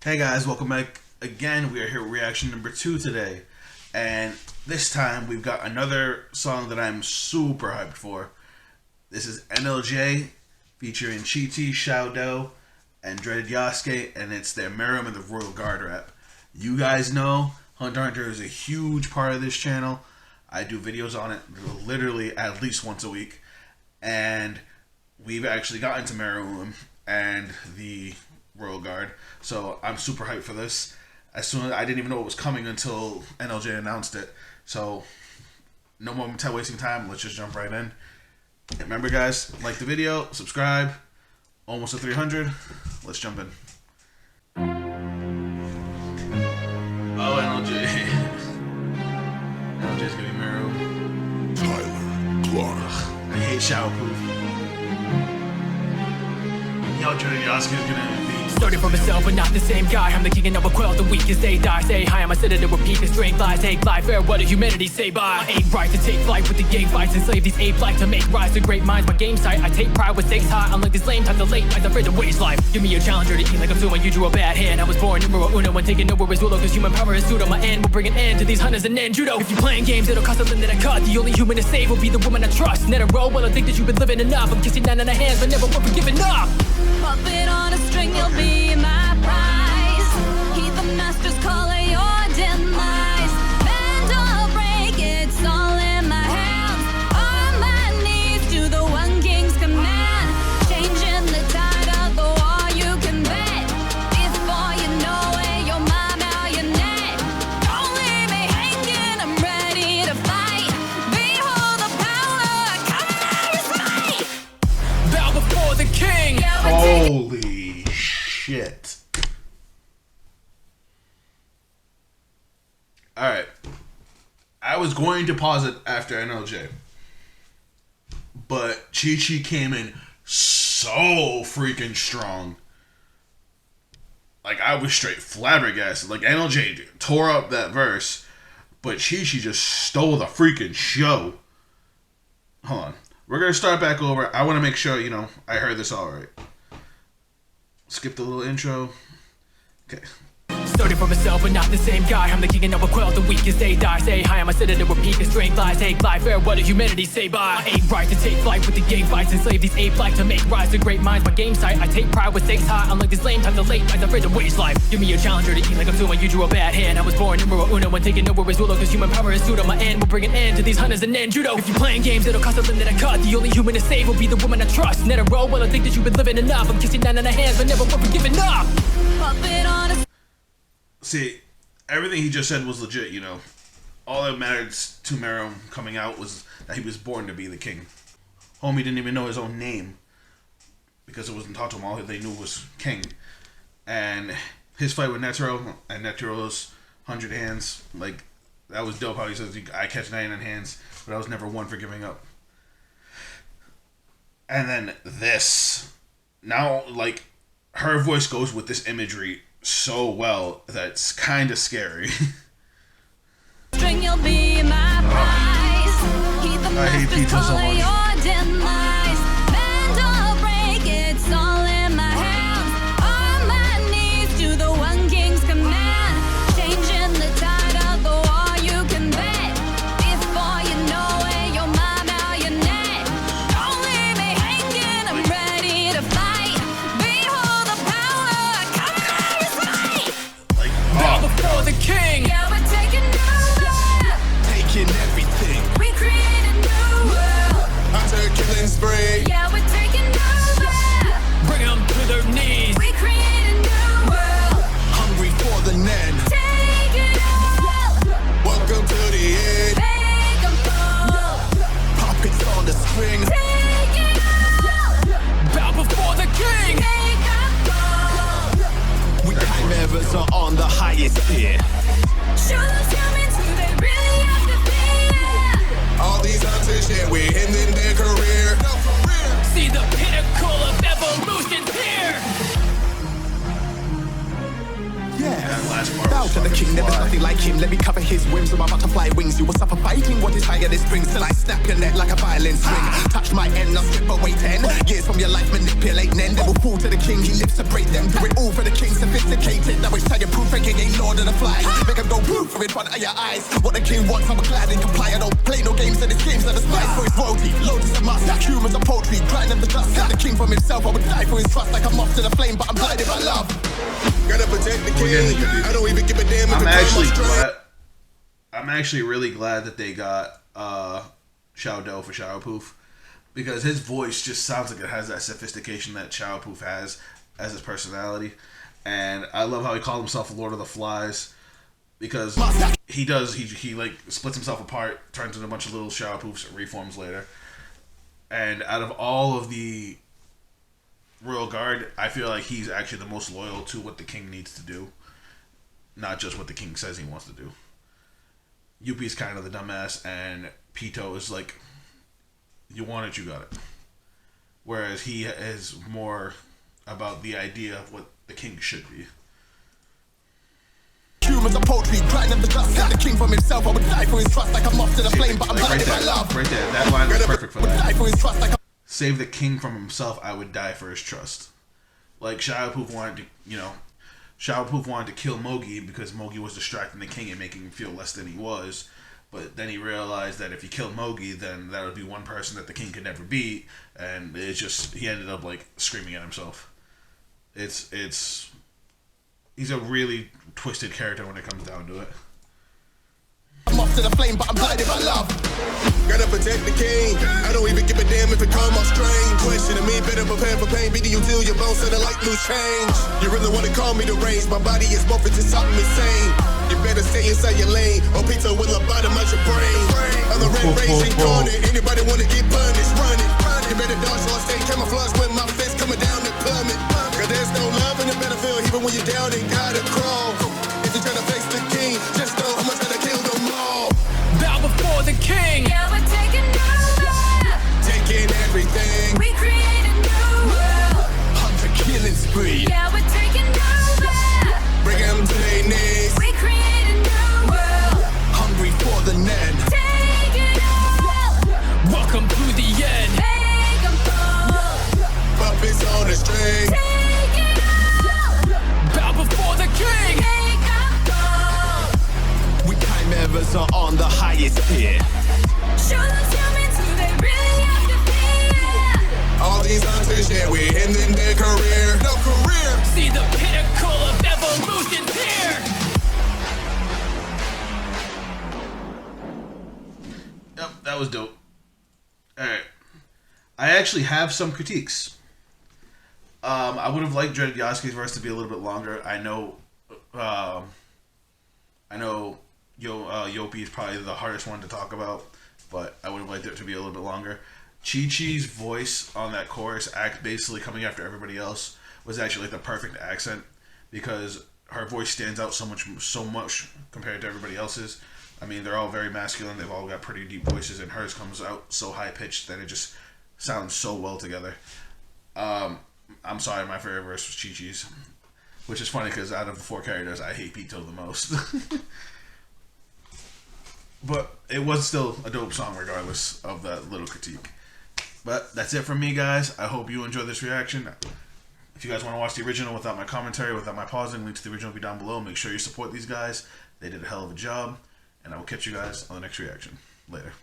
Hey guys, welcome back again. We are here with reaction number 2 today. And this time we've got another song that I'm super hyped for. This is NLJ featuring Chi-Chi, Shao Dow, and Dreaded Yasuke, and it's their Meruem and the Royal Guard rap. You guys know Hunter x Hunter is a huge part of this channel. I do videos on it literally at least once a week. And we've actually gotten to Meruem and the Royal Guard, so I'm super hyped for this. As soon as I didn't even know it was coming until NLJ announced it, so no more wasting time. Let's just jump right in. Remember, guys, like the video, subscribe. Almost at 300. Let's jump in. Oh, NLJ. NLJ's gonna be Meruem. Tyler Clark. I hate Shao Proof. Yo, Dreaded Yasuke is gonna be. Started from myself, but not the same guy. I'm the king and never quell the weakest they die. Say hi, I'm a citadel where peak and strength lies. Take life, farewell to humanity, say bye. I ain't right to take flight with the game fights. Enslave these ape life to make rise to great minds. My game sight, I take pride with stakes high. Unlike this lame time, the late nights, afraid to waste life. Give me a challenger to eat like I'm doing. You drew a bad hand. I was born numero uno when taking over is ruler. Cause human power is pseudo. My end will bring an end to these hunters and ninjudo. If you playing games, it'll cost something that I cut. The only human to save will be the woman I trust. Net a row, well I think that you've been living enough. I'm kissing down on the hands, but never will be giving up. Puppet on a string, you'll be my prize. Heed the master's call of your demise. Bend or break, it's all in my hands. On my knees to the one king's command. Changing the tide of the war, you can bet. Before you know it, you're my marionette. Don't leave me hanging, I'm ready to fight. Behold the power, come out of sight. Bow before the king. Holy shit. Alright. I was going to pause it after NLJ. But Chi-Chi came in so freaking strong. Like, I was straight flabbergasted. Like, NLJ tore up that verse, but Chi-Chi just stole the freaking show. Hold on. We're going to start back over. I want to make sure, I heard this all right. Skip the little intro. Okay. Started from myself, but not the same guy. I'm the king and never quell the weakest they die. Say hi, I'm a citadel where peak and strength lies. Take life, farewell to humanity, say bye. I ain't right to take flight with the game fights. Enslave these ape life to make rise to great minds. My game sight, I take pride with stakes high. Unlike this lame time, the late nights, afraid to waste life. Give me a challenger to eat like I'm doing. You drew a bad hand. I was born numero uno when taking over is ruler. Cause human power is pseudo. My end will bring an end to these hunters and ninjudo. If you playing games, it'll cost something that I cut. The only human to save will be the woman I trust. Net a row, well I think that you've been living enough. I'm kissing down on the hands, but never will be giving up. Puppet on a See, everything he just said was legit, All that mattered to Meruem coming out was that he was born to be the king. Homie didn't even know his own name because it wasn't taught to him. All they knew was king. And his fight with Netero and Netero's 100 hands, like, that was dope how he says, I catch 99 hands, but I was never one for giving up. And then this. Now, like, her voice goes with this imagery so well that's kind of scary. string, you'll be my prize. Heed the master's call of your demise. Bend or break, it's all in my hands. On my knees to the one king's command. Changing the tide of the war, you can bet. Before you know it, you're my marionette. Don't leave me hanging, I'm ready to fight. Behold the power, come out of sight. Bow before the king. Yeah, we're taking over. Taking everything. We create a new world. Hunter killing spree. Yeah, we're taking over. Bring them to their knees. We create a new world. Hungry for the Nen. Take it all. Welcome to the end. Make 'em fall. Puppets on the string. Take it all. Bow before the king. Make 'em fall. We chimeras are on the highest tier. Show those humans who they really have to be. All these hunters, yeah, we're ending their career. See the pinnacle of evolution's here. That last part Bow was to the fucking king, there is fly. nothing like him. Let me cover his whims with my butterfly wings. You will suffer fighting what is higher than springs till I snap your neck like a violin string. Touch my end, I'll strip away 10 years from your life, manipulate men. They will fall to the king, he lives to break them. Do it all for the king, sophisticated. Now it's butterflies. Make them go poof in front of your eyes. What the king wants, I'm glad and comply. I don't play no games, and it's games that are spice. For his royalty, loads is a must. Humans are poultry, grinding the dust. Got the king from himself, I would die for his trust. Like I'm off to the flame, but I'm blinded by love. Gotta protect the king. I don't even give a damn if I'm actually really glad that they got Shao Dow for Shao Poof, because his voice just sounds like it has that sophistication that Shao Poof has as his personality. And I love how he called himself Lord of the Flies, because he like splits himself apart, turns into a bunch of little Shao Poofs, reforms later. And out of all of the Royal Guard, I feel like he's actually the most loyal to what the king needs to do, not just what the king says he wants to do. Yuppie's kind of the dumbass, and Pito is like, you want it, you got it. Whereas he is more about the idea of what the king should be. Humans are poultry, grinding the dust. Got the king from himself, I would die for his trust. Like I'm off to the flame, but I'm blinded by love. Right there, that line is perfect for that. Die for his trust, like save the king from himself, I would die for his trust. Like Shao Poof wanted to kill Mogi because Mogi was distracting the king and making him feel less than he was. But then he realized that if he killed Mogi, then that would be one person that the king could never beat, and he ended up like screaming at himself. He's a really twisted character when it comes down to it. I'm off to the flame, but I'm blinded by love. Gotta protect the king. I don't even give a damn if it come off strange. Questioning me, better prepare for pain. Beating you till your bones and the light lose change. You really wanna call me deranged? My body is morphing to something insane. You better stay inside your lane, or pizza will lobotomize your brain. I'm the red raging corner. Anybody wanna get punished? Run it. You better dodge or stay camouflaged when my fist coming down the plummet. Cause there's no love in the battlefield, even when you're down and gotta crawl. If you try to face the king, just know I'm gonna kill them all. Bow before the king. Yeah, we're taking over. Taking everything. We create a new world. Hunter killing spree. Yeah, we're taking over. Bring them to their knees. We create a new world. Hungry for the Nen. Take it all. Welcome to the end. Make 'em fall. Puppets on the string. Take it all. Bow before the king. Make 'em fall. We chimeras are on the highest tier. Show those humans who they really have to be. All these hunters, yeah, we're ending their career. No career. See the pinnacle of evolution here. Yep, that was dope. Alright. I actually have some critiques. I would have liked Dreaded Yasuke's verse to be a little bit longer. I know Yopi is probably the hardest one to talk about, but I would have liked it to be a little bit longer. Chi-Chi's voice on that chorus, basically coming after everybody else, was actually like the perfect accent, because her voice stands out so much compared to everybody else's. I mean, they're all very masculine. They've all got pretty deep voices, and hers comes out so high pitched that it just sounds so well together. I'm sorry, my favorite verse was Chi-Chi's, which is funny because out of the 4 characters, I hate Pito the most. But it was still a dope song regardless of that little critique. But that's it from me, guys. I hope you enjoyed this reaction. If you guys want to watch the original without my commentary, without my pausing, link to the original will be down below. Make sure you support these guys. They did a hell of a job. And I will catch you guys on the next reaction. Later.